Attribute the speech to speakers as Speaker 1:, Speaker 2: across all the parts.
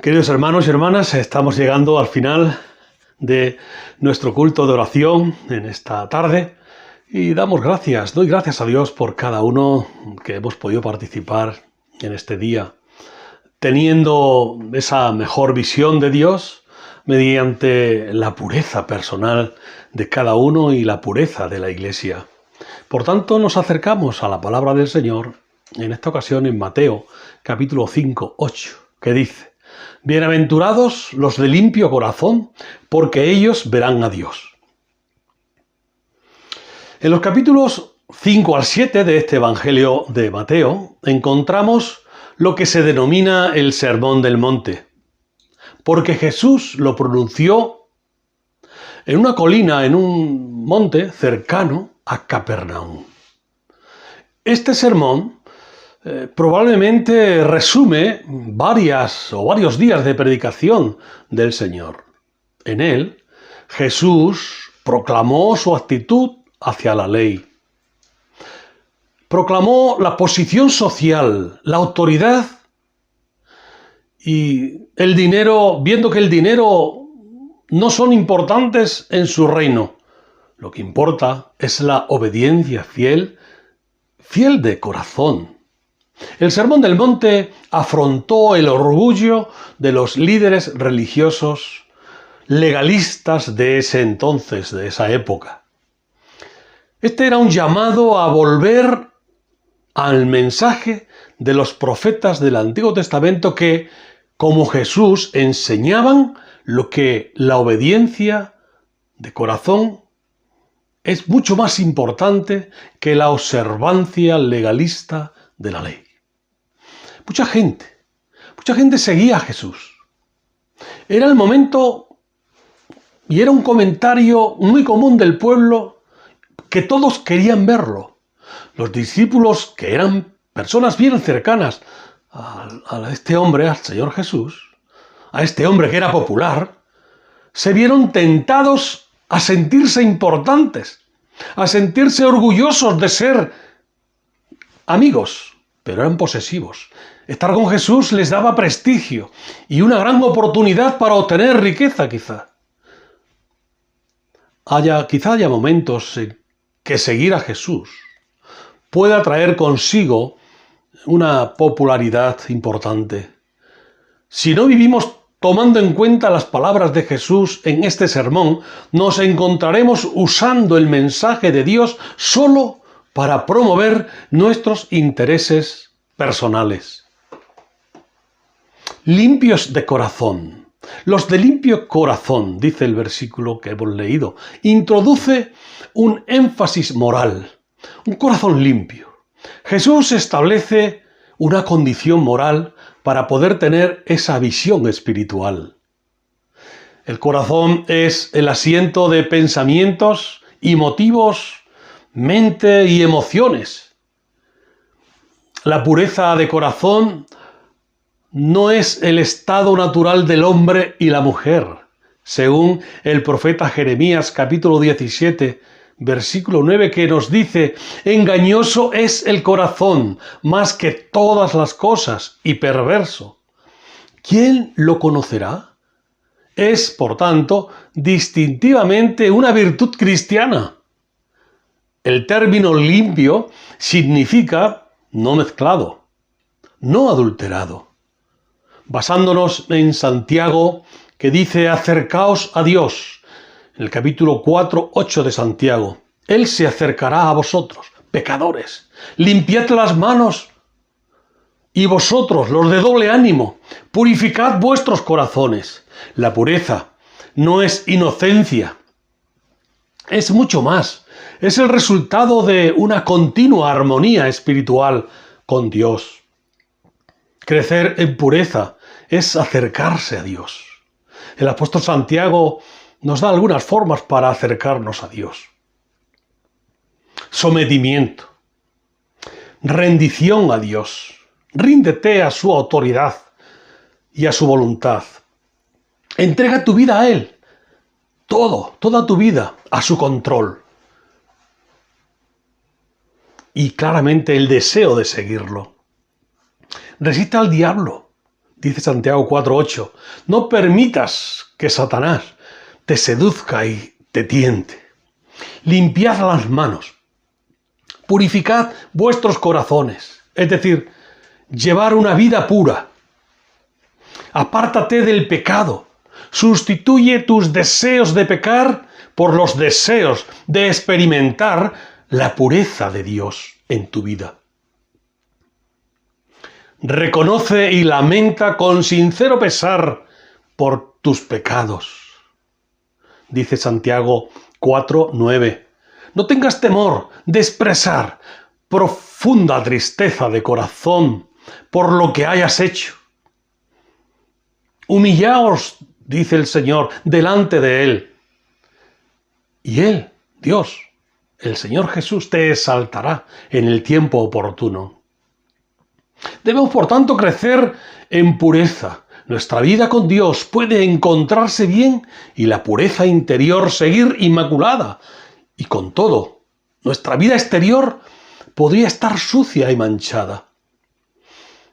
Speaker 1: Queridos hermanos y hermanas, estamos llegando al final de nuestro culto de oración en esta tarde y doy gracias a Dios por cada uno que hemos podido participar en este día, teniendo esa mejor visión de Dios mediante la pureza personal de cada uno y la pureza de la Iglesia. Por tanto, nos acercamos a la palabra del Señor, en esta ocasión en Mateo, capítulo 5, 8, que dice: Bienaventurados los de limpio corazón, porque ellos verán a Dios. En los capítulos 5 al 7 de este Evangelio de Mateo encontramos lo que se denomina el Sermón del Monte, porque Jesús lo pronunció en una colina, en un monte cercano a Capernaum. Este sermón probablemente resume varios días de predicación del Señor. En él, Jesús proclamó su actitud hacia la ley. Proclamó la posición social, la autoridad y el dinero, viendo que el dinero no son importantes en su reino. Lo que importa es la obediencia fiel de corazón. El Sermón del Monte afrontó el orgullo de los líderes religiosos legalistas de ese entonces, de esa época. Este era un llamado a volver al mensaje de los profetas del Antiguo Testamento que, como Jesús, enseñaban lo que la obediencia de corazón es mucho más importante que la observancia legalista de la ley. Mucha gente seguía a Jesús. Era el momento y era un comentario muy común del pueblo que todos querían verlo. Los discípulos, que eran personas bien cercanas a este hombre, al Señor Jesús, a este hombre que era popular, se vieron tentados a sentirse importantes, a sentirse orgullosos de ser amigos, pero eran posesivos. Estar con Jesús les daba prestigio y una gran oportunidad para obtener riqueza, quizá. Quizá haya momentos en que seguir a Jesús pueda traer consigo una popularidad importante. Si no vivimos tomando en cuenta las palabras de Jesús en este sermón, nos encontraremos usando el mensaje de Dios solo para promover nuestros intereses personales. Limpios de corazón. Los de limpio corazón, dice el versículo que hemos leído, introduce un énfasis moral, un corazón limpio. Jesús establece una condición moral para poder tener esa visión espiritual. El corazón es el asiento de pensamientos y motivos, mente y emociones. La pureza de corazón no es el estado natural del hombre y la mujer, según el profeta Jeremías capítulo 17, versículo 9, que nos dice: engañoso es el corazón más que todas las cosas y perverso. ¿Quién lo conocerá? Es, por tanto, distintivamente una virtud cristiana. El término limpio significa no mezclado, no adulterado. Basándonos en Santiago, que dice: acercaos a Dios, en el capítulo 4, 8 de Santiago. Él se acercará a vosotros, pecadores. Limpiad las manos. Y vosotros, los de doble ánimo, purificad vuestros corazones. La pureza no es inocencia, es mucho más. Es el resultado de una continua armonía espiritual con Dios. Crecer en pureza es acercarse a Dios. El apóstol Santiago nos da algunas formas para acercarnos a Dios. Sometimiento, rendición a Dios. Ríndete a su autoridad y a su voluntad. Entrega tu vida a Él, toda tu vida, a su control. Y claramente el deseo de seguirlo. Resiste al diablo. Dice Santiago 4:8, no permitas que Satanás te seduzca y te tiente. Limpiad las manos, purificad vuestros corazones, es decir, llevar una vida pura. Apártate del pecado, sustituye tus deseos de pecar por los deseos de experimentar la pureza de Dios en tu vida. Reconoce y lamenta con sincero pesar por tus pecados. Dice Santiago 4:9. No tengas temor de expresar profunda tristeza de corazón por lo que hayas hecho. Humillaos, dice el Señor, delante de Él. Y Él, Dios, el Señor Jesús, te exaltará en el tiempo oportuno. Debemos, por tanto, crecer en pureza. Nuestra vida con Dios puede encontrarse bien y la pureza interior seguir inmaculada. Y con todo, nuestra vida exterior podría estar sucia y manchada.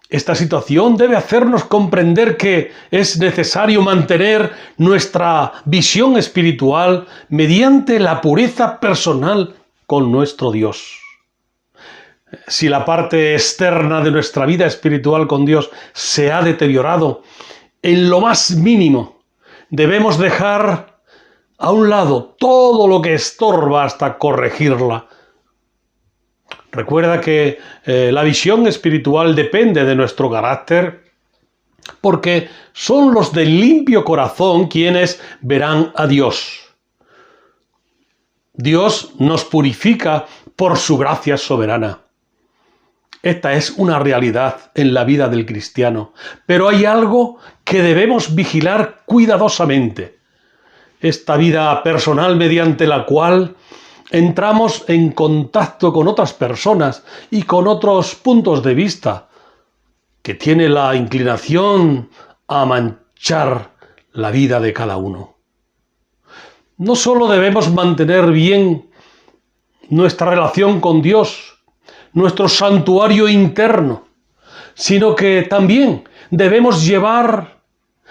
Speaker 1: Esta situación debe hacernos comprender que es necesario mantener nuestra visión espiritual mediante la pureza personal con nuestro Dios. Si la parte externa de nuestra vida espiritual con Dios se ha deteriorado en lo más mínimo, debemos dejar a un lado todo lo que estorba hasta corregirla. Recuerda que la visión espiritual depende de nuestro carácter, porque son los de limpio corazón quienes verán a Dios. Dios nos purifica por su gracia soberana. Esta es una realidad en la vida del cristiano, pero hay algo que debemos vigilar cuidadosamente. Esta vida personal mediante la cual entramos en contacto con otras personas y con otros puntos de vista, que tiene la inclinación a manchar la vida de cada uno. No solo debemos mantener bien nuestra relación con Dios, nuestro santuario interno, sino que también debemos llevar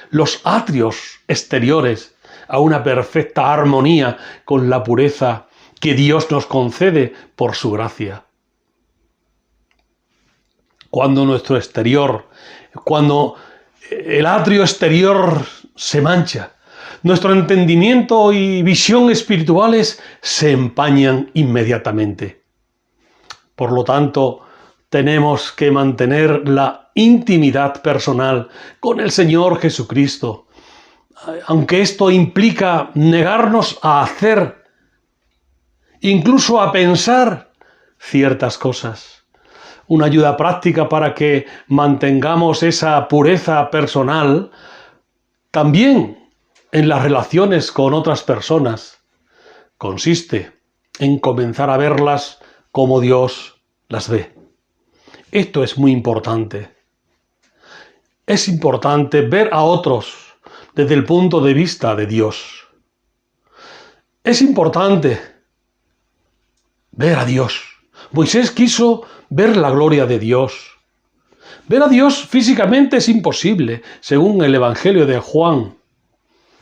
Speaker 1: los atrios exteriores a una perfecta armonía con la pureza que Dios nos concede por su gracia. Cuando nuestro exterior, cuando el atrio exterior se mancha, nuestro entendimiento y visión espirituales se empañan inmediatamente. Por lo tanto, tenemos que mantener la intimidad personal con el Señor Jesucristo, aunque esto implica negarnos a hacer, incluso a pensar ciertas cosas. Una ayuda práctica para que mantengamos esa pureza personal también en las relaciones con otras personas consiste en comenzar a verlas como Dios las ve. Esto es muy importante. Es importante ver a otros desde el punto de vista de Dios. Es importante ver a Dios. Moisés quiso ver la gloria de Dios. Ver a Dios físicamente es imposible, según el Evangelio de Juan.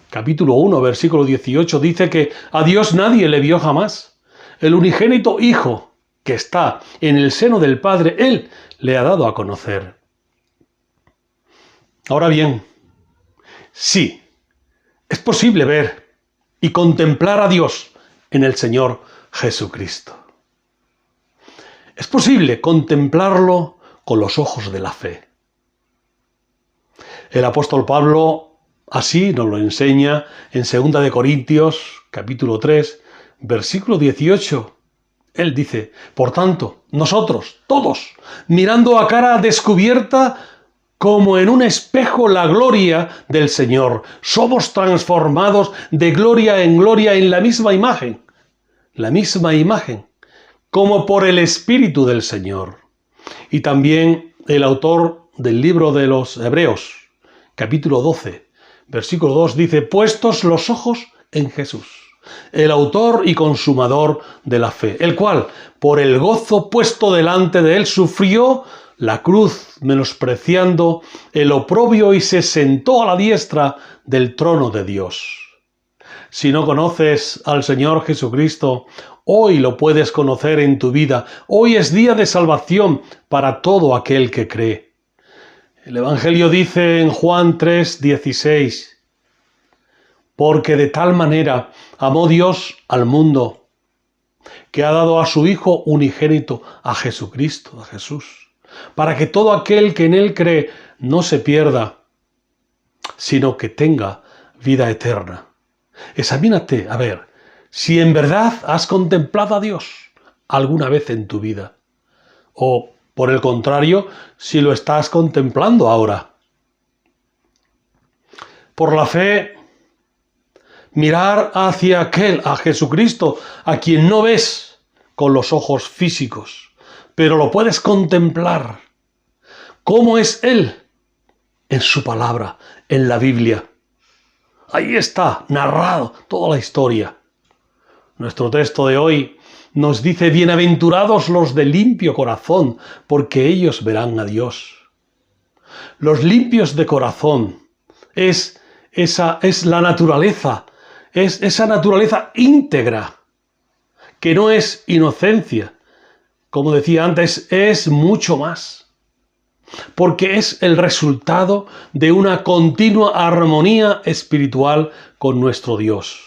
Speaker 1: Capítulo 1, versículo 18 dice que a Dios nadie le vio jamás. El unigénito Hijo que está en el seno del Padre, Él le ha dado a conocer. Ahora bien, sí, es posible ver y contemplar a Dios en el Señor Jesucristo. Es posible contemplarlo con los ojos de la fe. El apóstol Pablo así nos lo enseña en 2 de Corintios, capítulo 3, versículo 18. Él dice, por tanto, nosotros, todos, mirando a cara descubierta, como en un espejo la gloria del Señor, somos transformados de gloria en gloria en la misma imagen, como por el Espíritu del Señor. Y también el autor del libro de los Hebreos, capítulo 12, versículo 2, dice, puestos los ojos en Jesús, el autor y consumador de la fe, el cual, por el gozo puesto delante de él, sufrió la cruz, menospreciando el oprobio, y se sentó a la diestra del trono de Dios. Si no conoces al Señor Jesucristo, hoy lo puedes conocer en tu vida. Hoy es día de salvación para todo aquel que cree. El Evangelio dice en Juan 3:16, porque de tal manera amó Dios al mundo, que ha dado a su Hijo unigénito, a Jesucristo, a Jesús, para que todo aquel que en Él cree no se pierda, sino que tenga vida eterna. Examínate, a ver, si en verdad has contemplado a Dios alguna vez en tu vida, o, por el contrario, si lo estás contemplando ahora. Por la fe, mirar hacia aquel, a Jesucristo, a quien no ves con los ojos físicos, pero lo puedes contemplar. ¿Cómo es Él? En su palabra, en la Biblia. Ahí está, narrado toda la historia. Nuestro texto de hoy nos dice: bienaventurados los de limpio corazón, porque ellos verán a Dios. Los limpios de corazón es la naturaleza, es esa naturaleza íntegra, que no es inocencia. Como decía antes, es mucho más. Porque es el resultado de una continua armonía espiritual con nuestro Dios,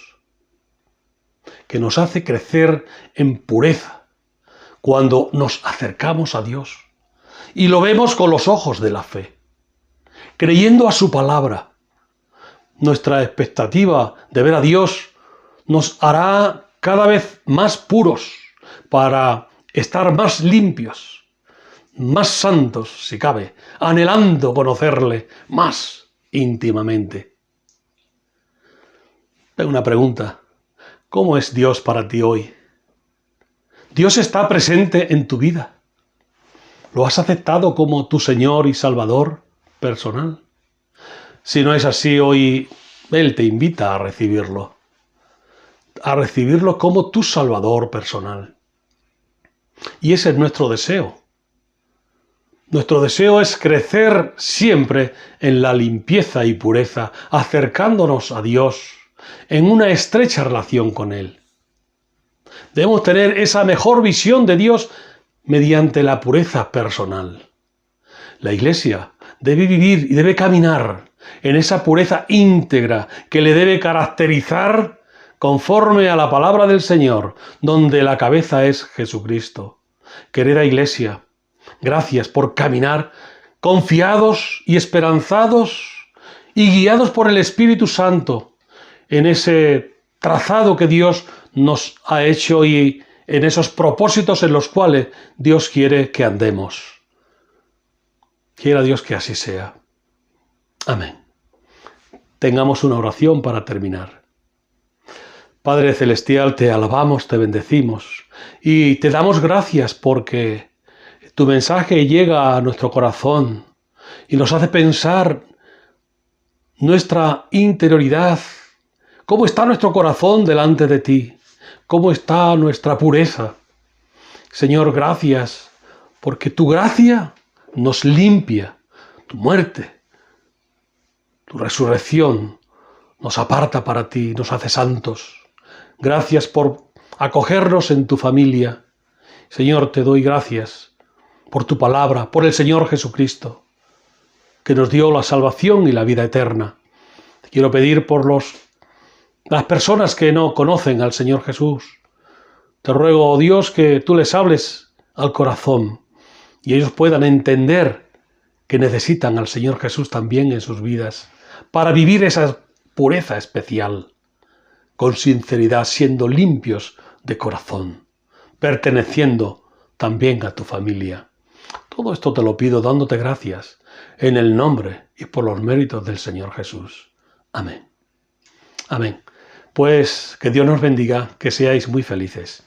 Speaker 1: que nos hace crecer en pureza cuando nos acercamos a Dios y lo vemos con los ojos de la fe, creyendo a su palabra. Nuestra expectativa de ver a Dios nos hará cada vez más puros para estar más limpios, más santos, si cabe, anhelando conocerle más íntimamente. Tengo una pregunta. ¿Cómo es Dios para ti hoy? ¿Dios está presente en tu vida? ¿Lo has aceptado como tu Señor y Salvador personal? Si no es así, hoy Él te invita a recibirlo como tu Salvador personal. Y ese es nuestro deseo. Nuestro deseo es crecer siempre en la limpieza y pureza, acercándonos a Dios en una estrecha relación con Él. Debemos tener esa mejor visión de Dios mediante la pureza personal. La Iglesia debe vivir y debe caminar en esa pureza íntegra que le debe caracterizar conforme a la palabra del Señor, donde la cabeza es Jesucristo. Querida Iglesia, gracias por caminar confiados y esperanzados y guiados por el Espíritu Santo en ese trazado que Dios nos ha hecho y en esos propósitos en los cuales Dios quiere que andemos. Quiera Dios que así sea. Amén. Tengamos una oración para terminar. Padre Celestial, te alabamos, te bendecimos y te damos gracias porque tu mensaje llega a nuestro corazón y nos hace pensar nuestra interioridad, cómo está nuestro corazón delante de ti, cómo está nuestra pureza. Señor, gracias, porque tu gracia nos limpia, tu muerte, tu resurrección nos aparta para ti, nos hace santos. Gracias por acogernos en tu familia. Señor, te doy gracias por tu palabra, por el Señor Jesucristo, que nos dio la salvación y la vida eterna. Te quiero pedir por las personas que no conocen al Señor Jesús. Te ruego, oh Dios, que tú les hables al corazón y ellos puedan entender que necesitan al Señor Jesús también en sus vidas para vivir esa pureza especial, con sinceridad, siendo limpios de corazón, perteneciendo también a tu familia. Todo esto te lo pido dándote gracias en el nombre y por los méritos del Señor Jesús. Amén. Amén. Pues que Dios nos bendiga, que seáis muy felices.